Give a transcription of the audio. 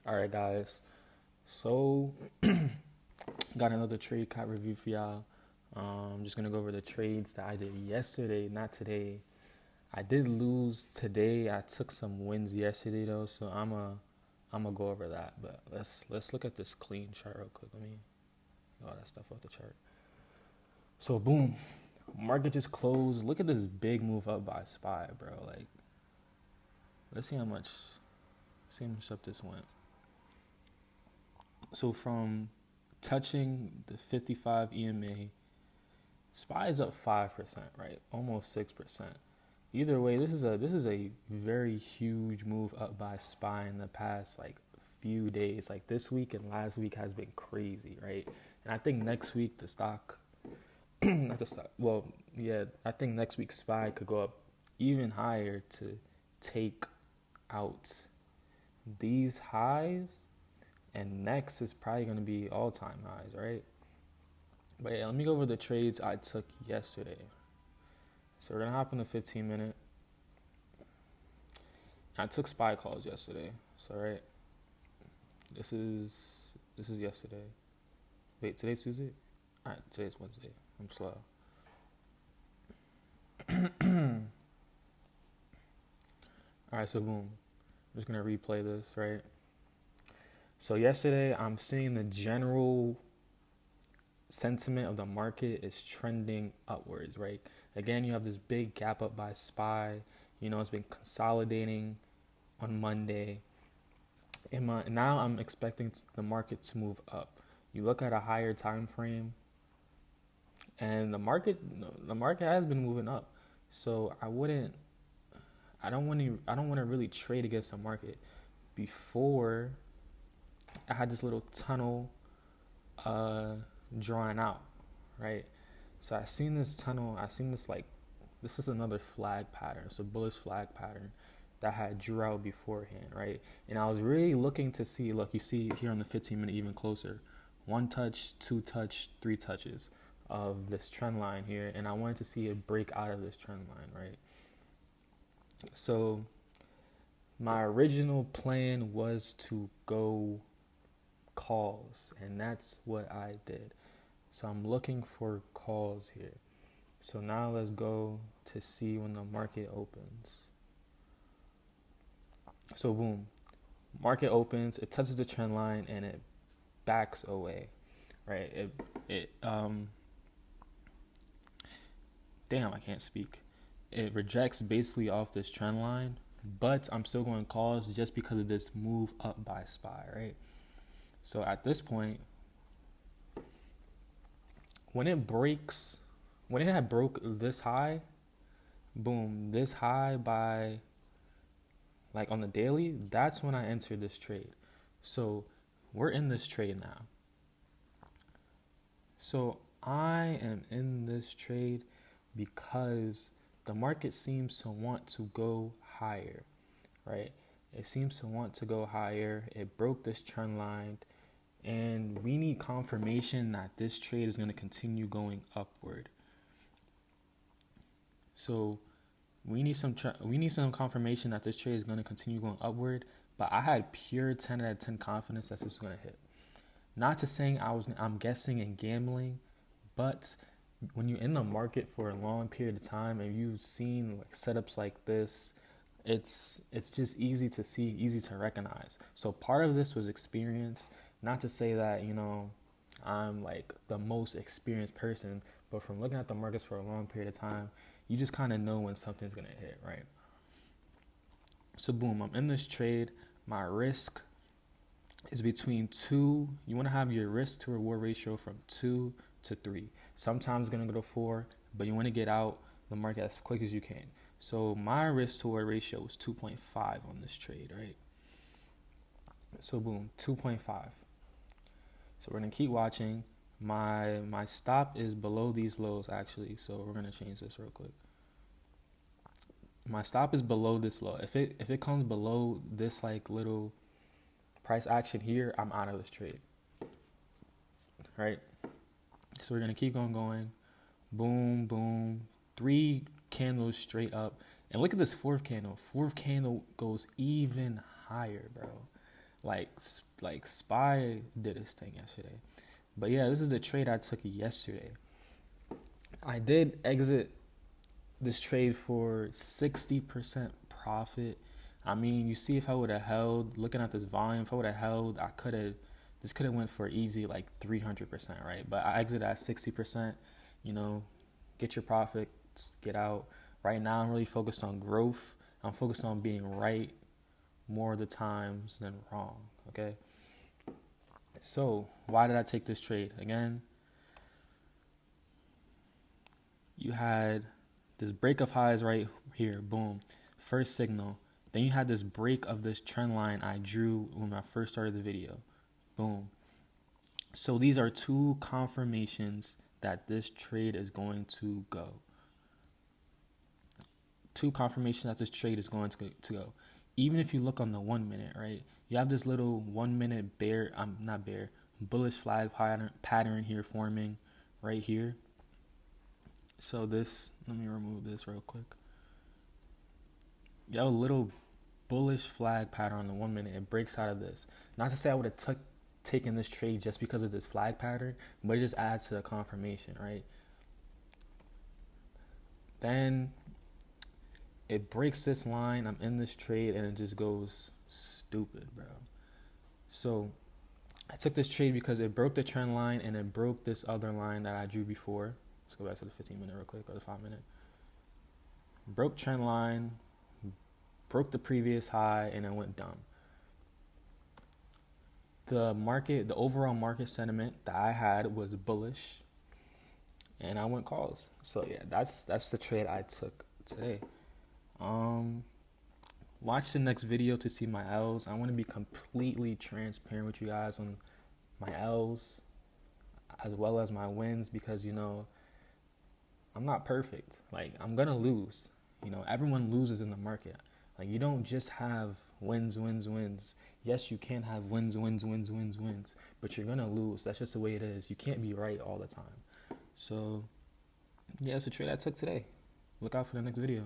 All right, guys. So, got another trade cat review for y'all. I'm just gonna go over the trades that I did yesterday, not today. I did lose today. I took some wins yesterday though, so I'm gonna go over that. But let's look at this clean chart real quick. Let me get all that stuff off the chart. So boom, market just closed. Look at this big move up by SPY, bro. Like, let's see how much up this went. So from touching the 55 EMA, SPY is up 5%, right? Almost 6%. Either way, this is a very huge move up by SPY in the past like few days. Like this week and last week has been crazy, right? And I think next week the stock, not the stock. Well, yeah, I think next week SPY could go up even higher to take out these highs, and next is probably going to be all-time highs, right? But yeah, let me go over the trades I took yesterday. So we're gonna hop in the 15 minute. I took SPY calls yesterday. So right, this is yesterday. Wait, today's Tuesday? Alright, today's Wednesday. I'm slow. Alright, so boom. I'm just gonna replay this, right? So yesterday I'm seeing the general sentiment of the market is trending upwards, right? Again, you have this big gap up by SPY. It's been consolidating on Monday. Now I'm expecting the market to move up. You look at a higher time frame, and the market has been moving up. So I don't want to really trade against the market. Before, I had this little tunnel drawing out, right? So I seen this tunnel. This is another flag pattern. It's a bullish flag pattern that had drew out beforehand, right? And I was really looking to see, look, you see here on the 15 minute even closer, 1 touch, 2 touch, 3 touches of this trend line here, and I wanted to see it break out of this trend line, right? So my original plan was to go calls, and that's what I did. So I'm looking for calls here. So now let's go to see when the market opens. So boom, market opens, it touches the trend line and it backs away, right? Damn, I can't speak. It rejects basically off this trend line, but I'm still going calls just because of this move up by SPY, right? So at this point, when it had broke this high, boom, this high by like on the daily, that's when I entered this trade. So we're in this trade now. So I am in this trade because the market seems to want to go higher, right? It seems to want to go higher. It broke this trend line, and we need confirmation that this trade is going to continue going upward. So we need some confirmation that this trade is going to continue going upward. But I had pure 10 out of 10 confidence that this was going to hit. Not to saying I'm guessing and gambling, but when you're in the market for a long period of time and you've seen like setups like this, it's just easy to see, easy to recognize. So part of this was experience. Not to say that I'm like the most experienced person, but from looking at the markets for a long period of time, you just kind of know when something's gonna hit, right? So boom, I'm in this trade. My risk is between 2. You want to have your risk to reward ratio from 2 to 3. Sometimes it's gonna go to 4, but you want to get out the market as quick as you can. So my risk to reward ratio was 2.5 on this trade, right? So boom, 2.5. So we're gonna keep watching. My stop is below these lows actually, so we're gonna change this real quick. My stop is below this low. If it comes below this like little price action here, I'm out of this trade. Right? So we're gonna keep on going. Boom, boom. 3 candles straight up. And look at this fourth candle. Fourth candle goes even higher, bro. like SPY did his thing yesterday. But yeah, this is the trade I took yesterday. I did exit this trade for 60% profit. I mean, you see, if I would have held, looking at this volume, if I would have held, this could have went for easy like 300%, right? But I exited at 60%. You know, get your profits, get out. Right now, I'm really focused on growth. I'm focused on being right more of the times than wrong. Okay. So why did I take this trade? Again, you had this break of highs right here, boom, first signal. Then you had this break of this trend line I drew when I first started the video, boom. So these are two confirmations that this trade is going to go. Two confirmations that this trade is going to go. Even if you look on the 1 minute, right? You have this little 1 minute bullish flag pattern here forming right here. So this, let me remove this real quick. You have a little bullish flag pattern on the 1 minute. It breaks out of this. Not to say I would have taken this trade just because of this flag pattern, but it just adds to the confirmation, right? Then it breaks this line. I'm in this trade and it just goes stupid, bro. So I took this trade because it broke the trend line and it broke this other line that I drew before. Let's go back to the 15 minute real quick, or the 5 minute. Broke trend line, broke the previous high, and it went down. The overall market sentiment that I had was bullish, and I went calls. So yeah, that's the trade I took today. Watch the next video to see my L's. I want to be completely transparent with you guys on my L's as well as my wins, because you know I'm not perfect. Like, I'm gonna lose. You know, everyone loses in the market. Like, you don't just have wins. Yes, you can have wins, but you're gonna lose. That's just the way it is. You can't be right all the time. So yeah, it's a trade I took today. Look out for the next video.